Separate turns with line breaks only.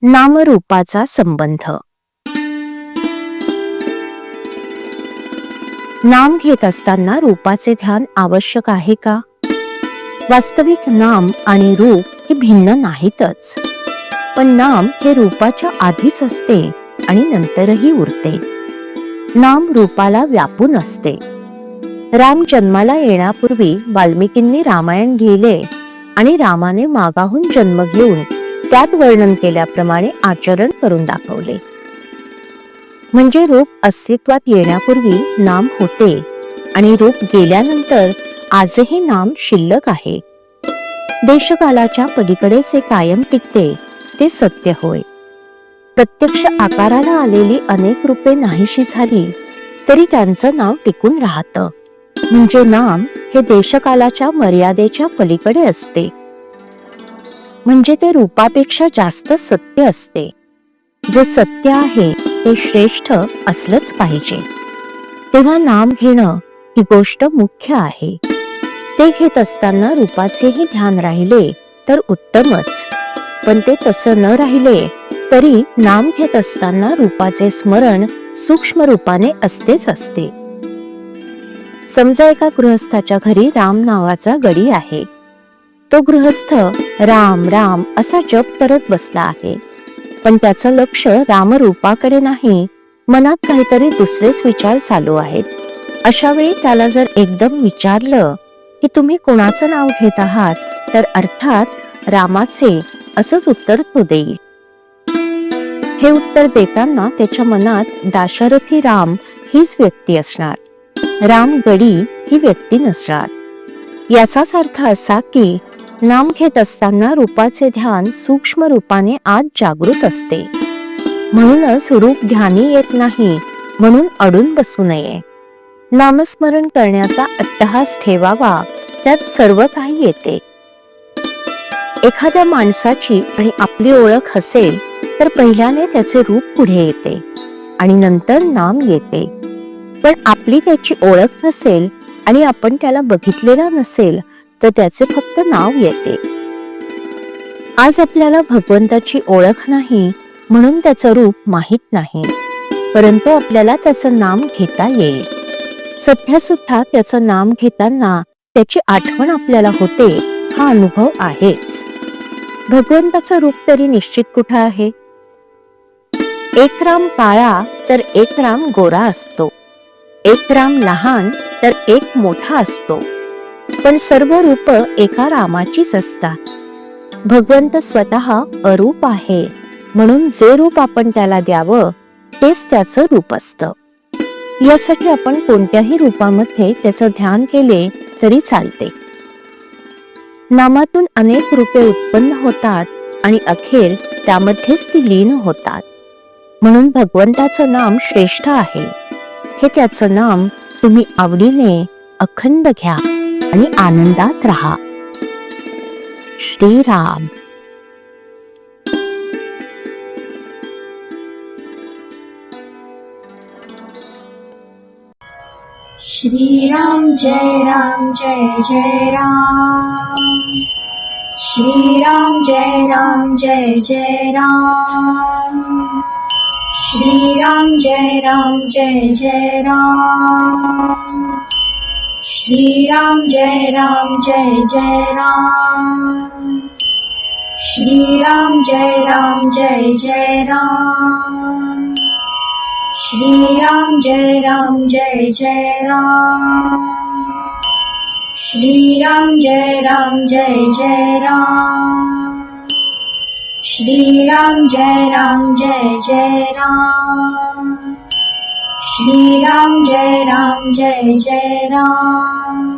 नामरूपाचा संबंध. नाम घेत असताना रूपाचे ध्यान आवश्यक आहे का? वास्तविक नाम आणि रूप हे भिन्न नाहीतच, पण नाम हे रूपाच्या आधीच असते आणि नंतरही उरते. नाम रूपाला व्यापून असते. राम जन्माला येण्यापूर्वी वाल्मिकींनी रामायण लिहिले आणि रामाने मागाहून जन्म घेऊन त्यात वर्णन केल्याप्रमाणे आचरण करून दाखवले. म्हणजे रूप अस्तित्वात येण्यापूर्वी नाम होते आणि रूप गेल्यानंतर आजही नाम शिल्लक आहे. देशकालाच्या पलीकडेचे कायम टिकते ते सत्य होय. प्रत्यक्ष आकाराला आलेली अनेक रूपे नाहीशी झाली तरी त्यांचं नाव टिकून राहतं. म्हणजे नाम हे देशकालाच्या मर्यादेच्या पलीकडे असते. म्हणजे ते रूपापेक्षा जास्त सत्य असते. जे सत्य आहे ते श्रेष्ठ असलंच पाहिजे. तेव्हा नाम घेणं ही गोष्ट मुख्य आहे. ते घेत असताना रूपाचेही ध्यान राहिले तर उत्तमच, पण ते तसं न राहिले तरी नाम घेत असताना रूपाचे स्मरण सूक्ष्म रूपाने असतेच असते. समजा एका गृहस्थाच्या घरी राम नावाचा गडी आहे. तो गृहस्थ राम राम असा जप करत बसला आहे, पण त्याचं लक्ष रामरूपाकडे नाही, मनात काहीतरी दुसरेच विचार चालू आहेत. अशा वेळी त्याला जर एकदम विचारलं की तुम्ही कोणाचं नाव घेत आहात, तर अर्थात रामाचे असंच उत्तर तो देईल. हे उत्तर देताना त्याच्या मनात दाशरथी राम हीच व्यक्ती असणार, राम गडी ही व्यक्ती नसणार. याचाच अर्थ असा की नाम घेत असताना रूपाचे ध्यान सूक्ष्म रूपाने आत जागृत असते. म्हणूनच रूप ध्यानी येत नाही म्हणून अडून बसू नये. नामस्मरण करण्याचा अट्टहास ठेवावा, त्यात सर्व काही येते. एखाद्या माणसाची आणि आपली ओळख असेल तर पहिल्याने त्याचे रूप पुढे येते आणि नंतर नाम येते. पण आपली त्याची ओळख नसेल आणि आपण त्याला बघितलेला नसेल तर त्याचे फक्त नाव येते. आज आपल्याला भगवंताची ओळख नाही म्हणून त्याचं रूप माहित नाही, परंतु आपल्याला त्याचं नाम घेता येईल. सध्या सुद्धा त्याचं नाम घेताना त्याची आठवण आपल्याला होते, हा अनुभव आहेच. भगवंताचं रूप तरी निश्चित कुठं आहे? एक राम काळा तर एक राम गोरा असतो, एक राम लहान तर एक मोठा असतो, पण सर्व रूप एका रामाचीच असतात. भगवंत स्वतः अरूप आहे, म्हणून जे रूप आपण त्याला द्यावं तेच त्याचं रूप असतं. यासाठी आपण कोणत्याही रूपामध्ये त्याचं ध्यान केले तरी चालते. नामातून अनेक रूपे उत्पन्न होतात आणि अखेर त्यामध्येच ती लीन होतात. म्हणून भगवंताचं नाम श्रेष्ठ आहे. हे त्याचं नाम तुम्ही आवडीने अखंड घ्या आणि आनंदात राहा. श्रीराम.
श्रीराम जय राम जय जय राम. श्रीराम जय राम जय जय राम. श्रीराम जय राम जय जय राम. श्रीराम जय राम जय जय राम. श्रीराम जय राम जय जय राम. श्रीराम जय राम जय जय राम. श्रीराम जय राम जय जय राम. श्रीराम जय राम जय जय राम. श्रीराम जय राम जय जय राम.